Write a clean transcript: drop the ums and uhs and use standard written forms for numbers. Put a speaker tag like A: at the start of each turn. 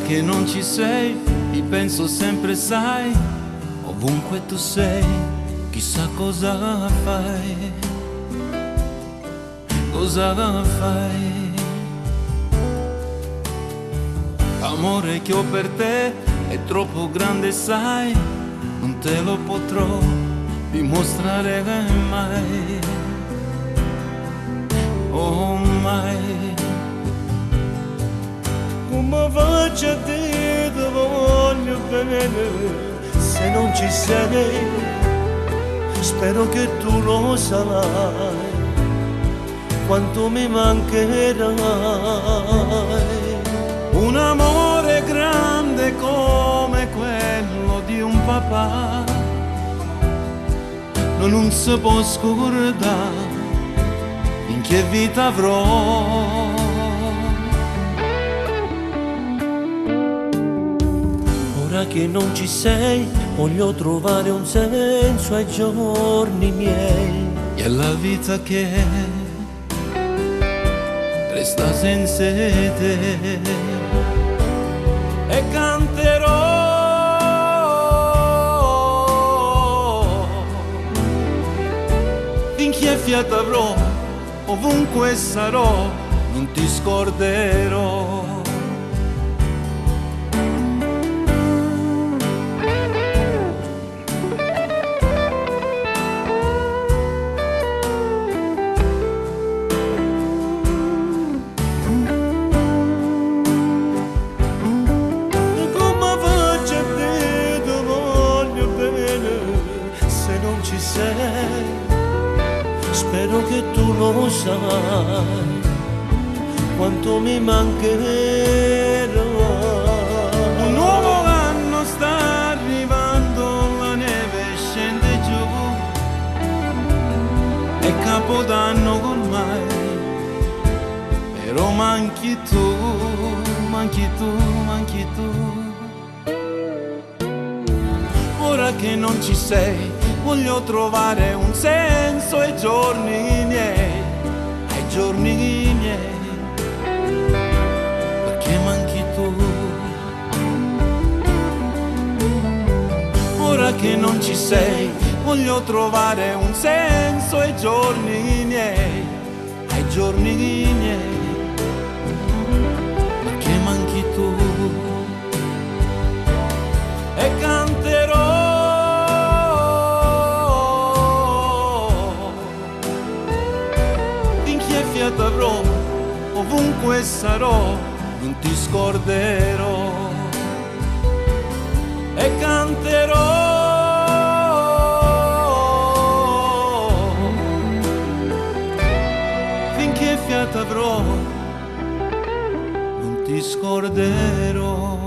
A: che non ci sei, ti penso sempre, sai, ovunque tu sei, chissà cosa fai, cosa fai. L'amore che ho per te è troppo grande, sai, non te lo potrò dimostrare mai, oh mai.
B: Come faccio a te, ti voglio bene, se non ci sei, spero che tu lo sarai, quanto mi mancherai. Un amore grande come quello di un papà non si può scordare finché vita avrò. Ora che non ci sei, voglio trovare un senso ai giorni miei
A: e alla vita che resta senza te, e canterò finché fiato avrò, ovunque sarò, non ti scorderò.
B: Spero che tu lo sai, quanto mi mancherà.
A: Un nuovo anno sta arrivando, la neve scende giù, è Capodanno ormai, però manchi tu, manchi tu, manchi tu. Ora che non ci sei, voglio trovare un senso ai giorni miei, ai giorni miei, perché manchi tu. Ora che non ci sei, voglio trovare un senso ai giorni miei, ai giorni miei, perché manchi tu. E canterò avrò, ovunque sarò, non ti scorderò, e canterò finché fiato avrò, non ti scorderò.